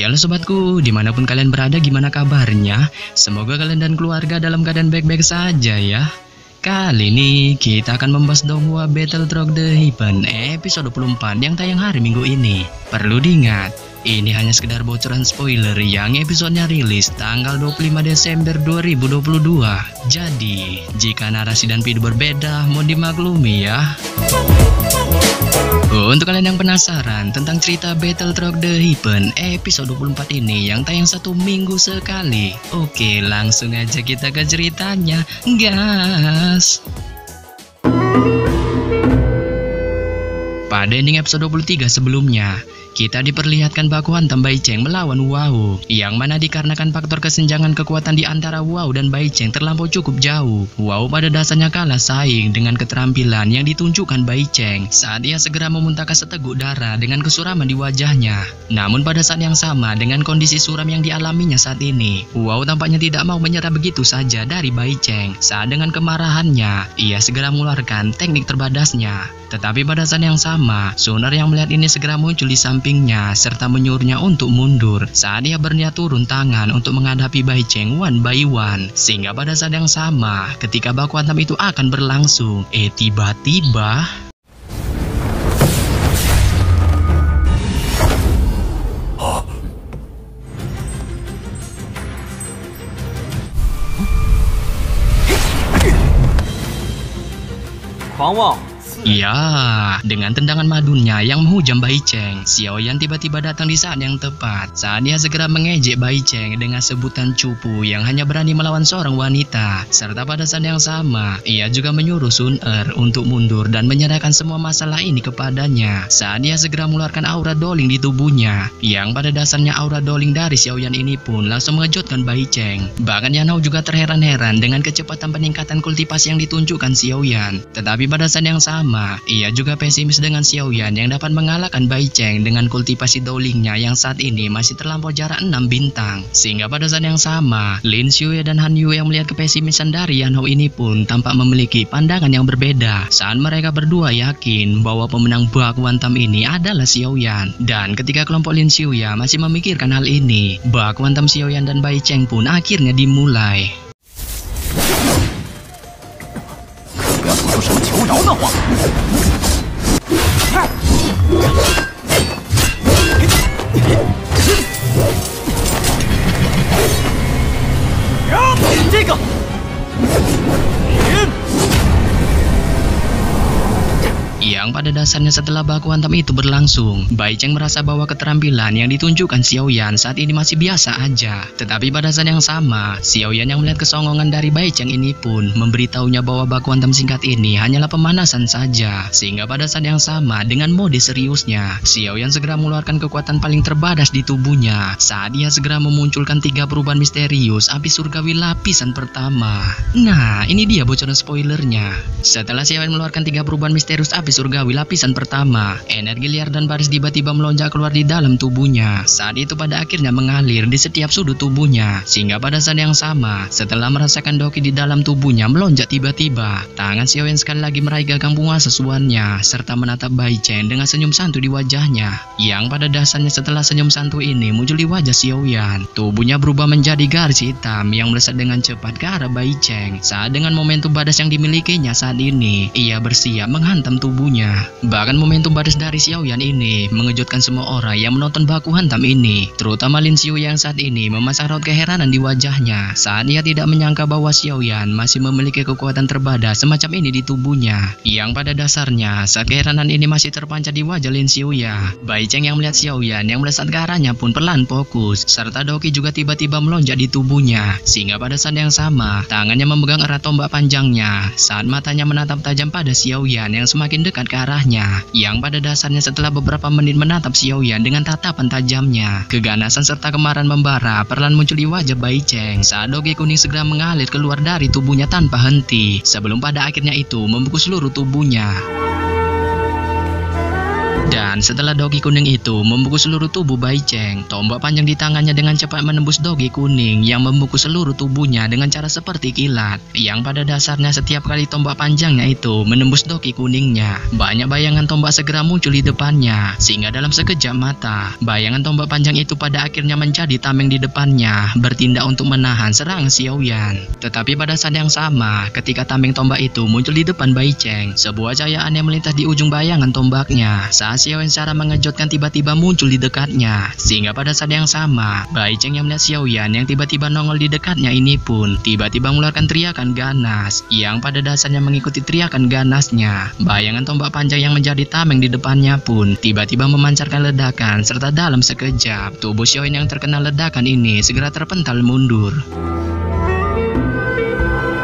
Halo sobatku, dimanapun kalian berada, gimana kabarnya? Semoga kalian dan keluarga dalam keadaan baik-baik saja ya. Kali ini kita akan membahas Donghua Battlefield The Heaven episode 24 yang tayang hari Minggu ini. Perlu diingat, ini hanya sekedar bocoran spoiler yang episodenya rilis tanggal 25 Desember 2022. Jadi, jika narasi dan video berbeda, mohon dimaklumi ya. Untuk kalian yang penasaran tentang cerita Battlefield The Heaven episode 24 ini yang tayang satu minggu sekali, oke, langsung aja kita ke ceritanya, gas. Pada ending episode 23 sebelumnya, kita diperlihatkan baku hantam Bai Cheng melawan Wow, yang mana dikarenakan faktor kesenjangan kekuatan di antara Wow dan Bai Cheng terlampau cukup jauh. Wow pada dasarnya kalah saing dengan keterampilan yang ditunjukkan Bai Cheng saat ia segera memuntahkan seteguk darah dengan kesuraman di wajahnya. Namun pada saat yang sama dengan kondisi suram yang dialaminya saat ini, Wow tampaknya tidak mau menyerah begitu saja dari Bai Cheng. Saat dengan kemarahannya, ia segera mengeluarkan teknik terbadasnya. Tetapi pada saat yang sama, Suner yang melihat ini segera muncul di sampingnya serta menyuruhnya untuk mundur saat ia berniat turun tangan untuk menghadapi Bai Cheng one by one. Sehingga pada saat yang sama, ketika baku hantam itu akan berlangsung, tiba-tiba ya, dengan tendangan madunnya yang menghujam Bai Cheng, Xiaoyan tiba-tiba datang di saat yang tepat. Saat dia segera mengejek Bai Cheng dengan sebutan cupu yang hanya berani melawan seorang wanita. Serta pada saat yang sama, ia juga menyuruh Sun Er untuk mundur dan menyerahkan semua masalah ini kepadanya. Saat dia segera mengeluarkan aura doling di tubuhnya, yang pada dasarnya aura doling dari Xiaoyan ini pun langsung mengejutkan Bai Cheng. Bahkan Yanhao juga terheran-heran dengan kecepatan peningkatan kultivasi yang ditunjukkan Xiaoyan. Tetapi pada saat yang sama, ia juga pesimis dengan Xiaoyan yang dapat mengalahkan Bai Cheng dengan kultivasi dolingnya yang saat ini masih terlampau jarak 6 bintang. Sehingga pada saat yang sama, Lin Xiue dan Han Yue yang melihat kepesimisan dari Yanhao ini pun tampak memiliki pandangan yang berbeda saat mereka berdua yakin bahwa pemenang baku hantam ini adalah Xiaoyan. Dan ketika kelompok Lin Xiue masih memikirkan hal ini, baku hantam Xiaoyan dan Bai Cheng pun akhirnya dimulai. Yang pada dasarnya setelah baku hantam itu berlangsung, Bai Cheng merasa bahwa keterampilan yang ditunjukkan Xiaoyan saat ini masih biasa aja. Tetapi pada saat yang sama, Xiaoyan yang melihat kesongongan dari Bai Cheng ini pun memberitahunya bahwa baku hantam singkat ini hanyalah pemanasan saja. Sehingga pada saat yang sama dengan mode seriusnya, Xiaoyan segera mengeluarkan kekuatan paling terbadas di tubuhnya saat ia segera memunculkan 3 perubahan misterius api surgawi lapisan pertama. Nah, ini dia bocoran spoilernya. Setelah Xiaoyan mengeluarkan 3 perubahan misterius api surgawi lapisan pertama, energi liar dan baris tiba-tiba melonjak keluar di dalam tubuhnya. Saat itu pada akhirnya mengalir di setiap sudut tubuhnya. Sehingga pada saat yang sama, setelah merasakan doki di dalam tubuhnya melonjak tiba-tiba, tangan Xiaoyan sekali lagi meraih gagang penguasa suannya serta menatap Bai Cheng dengan senyum santu di wajahnya. Yang pada dasarnya setelah senyum santu ini muncul di wajah Xiaoyan, tubuhnya berubah menjadi garis hitam yang melesat dengan cepat ke arah Bai Cheng. Saat dengan momentum badas yang dimilikinya saat ini, ia bersiap menghantam tubuhnya. Bahkan momentum badas dari Xiaoyan ini mengejutkan semua orang yang menonton baku hantam ini, terutama Lin Xiue yang saat ini memasang raut keheranan di wajahnya saat ia tidak menyangka bahwa Xiaoyan masih memiliki kekuatan terbadas semacam ini di tubuhnya. Yang pada dasarnya saat keheranan ini masih terpancar di wajah Lin Xiue, Bai Cheng yang melihat Xiaoyan yang melesat ke arahnya pun perlahan fokus serta doki juga tiba-tiba melonjak di tubuhnya. Sehingga pada saat yang sama, tangannya memegang erat tombak panjangnya saat matanya menatap tajam pada Xiaoyan yang semakin dekat ke arahnya. Yang pada dasarnya setelah beberapa menit menatap Xiaoyan dengan tatapan tajamnya, keganasan serta kemarahan membara perlahan muncul di wajah Bai Cheng saat doge kuning segera mengalir keluar dari tubuhnya tanpa henti sebelum pada akhirnya itu membungkus seluruh tubuhnya. Dan Dan setelah dogi kuning itu membungkus seluruh tubuh Bai Cheng, tombak panjang di tangannya dengan cepat menembus dogi kuning yang membungkus seluruh tubuhnya dengan cara seperti kilat. Yang pada dasarnya setiap kali tombak panjangnya itu menembus dogi kuningnya, banyak bayangan tombak segera muncul di depannya, sehingga dalam sekejap mata, bayangan tombak panjang itu pada akhirnya menjadi tameng di depannya, bertindak untuk menahan serangan Xiaoyan. Tetapi pada saat yang sama, ketika tameng tombak itu muncul di depan Bai Cheng, sebuah cahaya aneh melintas di ujung bayangan tombaknya. Saat Xiaoyan secara mengejutkan tiba-tiba muncul di dekatnya, sehingga pada saat yang sama, Bai Cheng yang melihat Xiaoyan yang tiba-tiba nongol di dekatnya ini pun tiba-tiba mengeluarkan teriakan ganas, yang pada dasarnya mengikuti teriakan ganasnya, bayangan tombak panjang yang menjadi tameng di depannya pun tiba-tiba memancarkan ledakan, serta dalam sekejap, tubuh Xiaoyan yang terkena ledakan ini segera terpental mundur.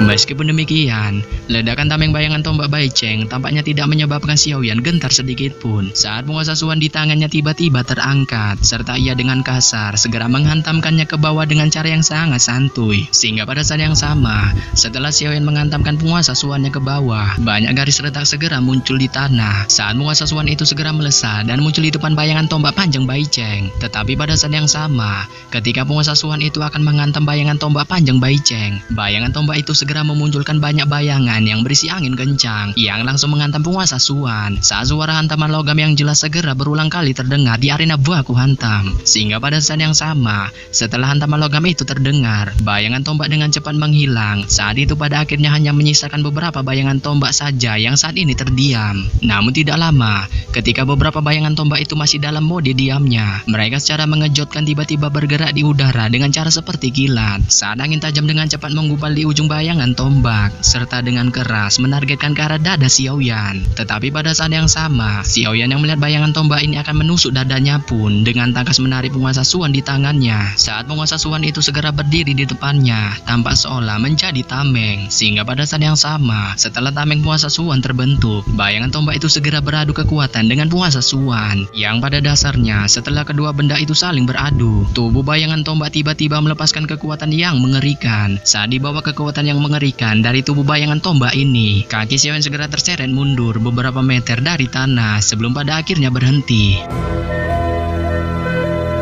Meskipun demikian, ledakan tameng bayangan tombak Bai Cheng tampaknya tidak menyebabkan Xiaoyan gentar sedikit pun saat penguasa Suan di tangannya tiba-tiba terangkat, serta ia dengan kasar segera menghantamkannya ke bawah dengan cara yang sangat santuy. Sehingga pada saat yang sama, setelah Xiaoyan menghantamkan penguasa Suannya ke bawah, banyak garis retak segera muncul di tanah saat penguasa Suan itu segera melesat dan muncul di depan bayangan tombak panjang Bai Cheng. Tetapi pada saat yang sama, ketika penguasa Suan itu akan menghantam bayangan tombak panjang Bai Cheng, bayangan tombak itu segera memunculkan banyak bayangan yang berisi angin kencang yang langsung menghantam penguasa Suan. Saat suara hantaman logam yang jelas segera berulang kali terdengar di arena baku hantam. Sehingga pada saat yang sama, setelah hantaman logam itu terdengar, bayangan tombak dengan cepat menghilang. Saat itu pada akhirnya hanya menyisakan beberapa bayangan tombak saja yang saat ini terdiam. Namun tidak lama, ketika beberapa bayangan tombak itu masih dalam mode diamnya, mereka secara mengejutkan tiba-tiba bergerak di udara dengan cara seperti kilat. Saat angin tajam dengan cepat menggupal di ujung bayangan tombak, serta dengan keras menargetkan ke arah dada Xiaoyan. Tetapi pada saat yang sama, Xiaoyan yang melihat bayangan tombak ini akan menusuk dadanya pun dengan tangkas menarik penguasa Suan di tangannya. Saat penguasa Suan itu segera berdiri di depannya, tampak seolah menjadi tameng. Sehingga pada saat yang sama, setelah tameng penguasa Suan terbentuk, bayangan tombak itu segera beradu kekuatan dengan penguasa Suan. Yang pada dasarnya, setelah kedua benda itu saling beradu, tubuh bayangan tombak tiba-tiba melepaskan kekuatan yang mengerikan. Saat dibawa kekuatan yang mengerikan dari tubuh bayangan tombak ini, kaki Xiaoyan segera terseret mundur beberapa meter dari tanah sebelum pada akhirnya berhenti.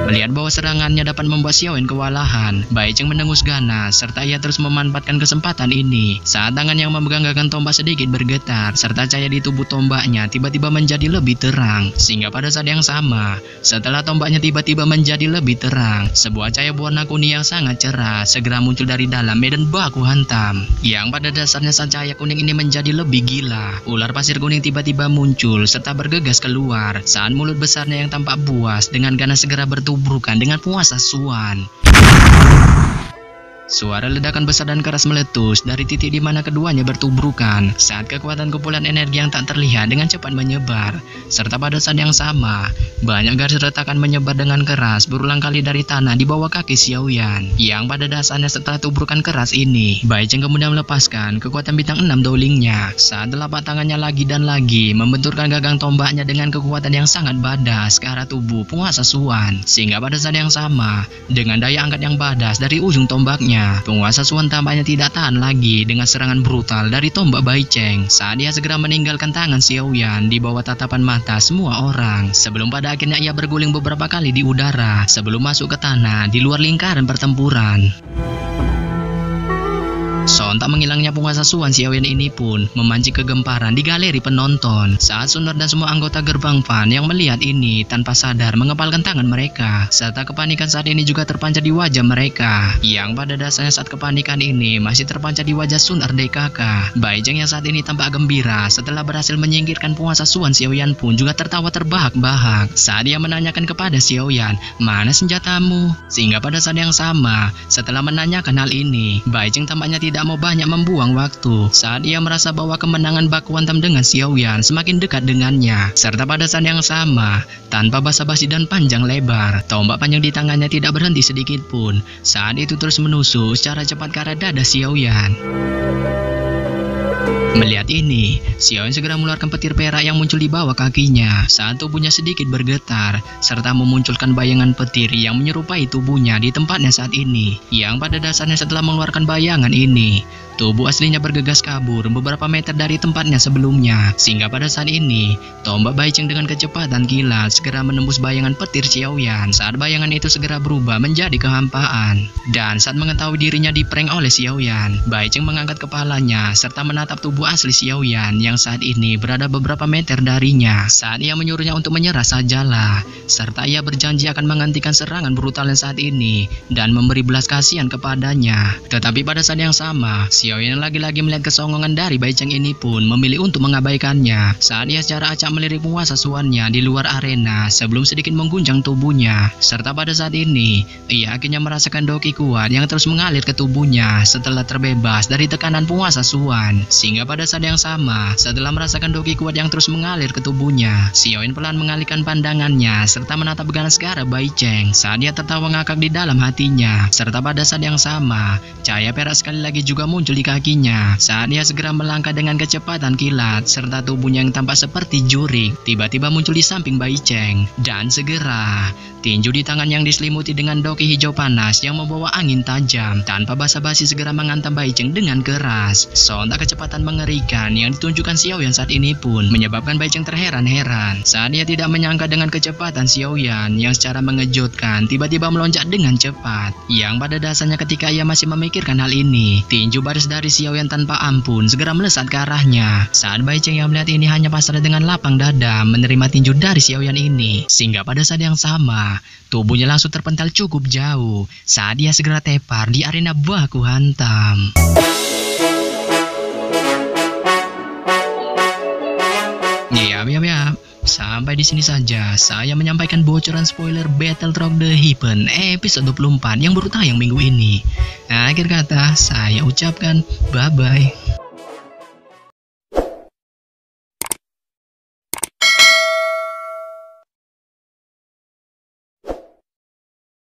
Melihat bahwa serangannya dapat membuat Xiaoyan kewalahan, Bai Cheng mendengus ganas, serta ia terus memanfaatkan kesempatan ini. Saat tangan yang memegang gagang tombak sedikit bergetar, serta cahaya di tubuh tombaknya tiba-tiba menjadi lebih terang. Sehingga pada saat yang sama, setelah tombaknya tiba-tiba menjadi lebih terang, sebuah cahaya berwarna kuning yang sangat cerah segera muncul dari dalam medan baku hantam. Yang pada dasarnya saat cahaya kuning ini menjadi lebih gila, ular pasir kuning tiba-tiba muncul serta bergegas keluar saat mulut besarnya yang tampak buas dengan ganas segera bertubuh dengan penguasa Suan. Suara ledakan besar dan keras meletus dari titik di mana keduanya bertubrukan saat kekuatan kumpulan energi yang tak terlihat dengan cepat menyebar. Serta pada saat yang sama, banyak garis retakan menyebar dengan keras berulang kali dari tanah di bawah kaki Xiaoyan. Yang pada dasarnya setelah tubrukan keras ini, Bai Cheng kemudian melepaskan kekuatan bintang 6 Doulingnya saat telapak tangannya lagi dan lagi membenturkan gagang tombaknya dengan kekuatan yang sangat badas ke arah tubuh penguasa Suan. Sehingga pada saat yang sama, dengan daya angkat yang badas dari ujung tombaknya, penguasa Suan tampaknya tidak tahan lagi dengan serangan brutal dari tombak Bai Cheng saat dia segera meninggalkan tangan Xiaoyan di bawah tatapan mata semua orang, sebelum pada akhirnya ia berguling beberapa kali di udara sebelum masuk ke tanah di luar lingkaran pertempuran. Sontak menghilangnya penguasa Suan Xiaoyan ini pun memancing kegemparan di galeri penonton saat Sunor dan semua anggota gerbang fan yang melihat ini tanpa sadar mengepalkan tangan mereka, serta kepanikan saat ini juga terpancar di wajah mereka. Yang pada dasarnya saat kepanikan ini masih terpancar di wajah Sun RDKK. Bai Cheng yang saat ini tampak gembira setelah berhasil menyingkirkan penguasa Suan Xiaoyan pun juga tertawa terbahak-bahak saat dia menanyakan kepada Xiaoyan, "Mana senjatamu?" Sehingga pada saat yang sama, setelah menanyakan hal ini, Bai Cheng tampaknya tidak mau banyak membuang waktu saat ia merasa bahwa kemenangan baku hantam dengan Xiaoyan semakin dekat dengannya. Serta pada saat yang sama, tanpa basa-basi dan panjang lebar, tombak panjang di tangannya tidak berhenti sedikit pun saat itu terus menusuk secara cepat ke arah dada Xiaoyan. Melihat ini, Xiaoyan segera mengeluarkan petir perak yang muncul di bawah kakinya saat tubuhnya sedikit bergetar, serta memunculkan bayangan petir yang menyerupai tubuhnya di tempatnya saat ini. Yang pada dasarnya setelah mengeluarkan bayangan ini, tubuh aslinya bergegas kabur beberapa meter dari tempatnya sebelumnya. Sehingga pada saat ini, tombak Baicheng dengan kecepatan kilat segera menembus bayangan petir Xiaoyan saat bayangan itu segera berubah menjadi kehampaan. Dan saat mengetahui dirinya diprank oleh Xiaoyan, Baicheng mengangkat kepalanya serta menatap tubuh asli Xiaoyan yang saat ini berada beberapa meter darinya. Saat ia menyuruhnya untuk menyerah sajalah, serta ia berjanji akan menghentikan serangan brutalnya saat ini dan memberi belas kasihan kepadanya. Tetapi pada saat yang sama, Xiaoyan lagi-lagi melihat kesongkongan dari Baicheng ini pun memilih untuk mengabaikannya saat ia secara acak melirik penguasa suannya di luar arena sebelum sedikit mengguncang tubuhnya. Serta pada saat ini, ia akhirnya merasakan doki kuat yang terus mengalir ke tubuhnya setelah terbebas dari tekanan penguasa suan. Sehingga pada saat yang sama, setelah merasakan doki kuat yang terus mengalir ke tubuhnya, Xiaoyan pelan mengalihkan pandangannya serta menatap ganas ke arah Baicheng saat dia tertawa ngakak di dalam hatinya. Serta pada saat yang sama, cahaya perak sekali lagi juga muncul di kakinya saat dia segera melangkah dengan kecepatan kilat serta tubuhnya yang tampak seperti jurik tiba-tiba muncul di samping Baicheng. Dan segera tinju di tangan yang diselimuti dengan doki hijau panas yang membawa angin tajam tanpa basa-basi segera menghantam Baicheng dengan keras. Sontak kecepatan mengerikan yang ditunjukkan Xiaoyan saat ini pun menyebabkan Baicheng terheran-heran saat dia tidak menyangka dengan kecepatan Xiaoyan yang secara mengejutkan tiba-tiba meloncat dengan cepat. Yang pada dasarnya ketika ia masih memikirkan hal ini, tinju baris dari Xiaoyan tanpa ampun segera melesat ke arahnya. Saat Baicheng yang melihat ini hanya pasrah dengan lapang dada menerima tinju dari Xiaoyan ini. Sehingga pada saat yang sama, tubuhnya langsung terpental cukup jauh saat dia segera tepar di arena baku hantam. Ya. Sampai di sini saja saya menyampaikan bocoran spoiler Battle Rock The Heaven episode 24 yang baru tayang minggu ini. Akhir kata saya ucapkan bye-bye.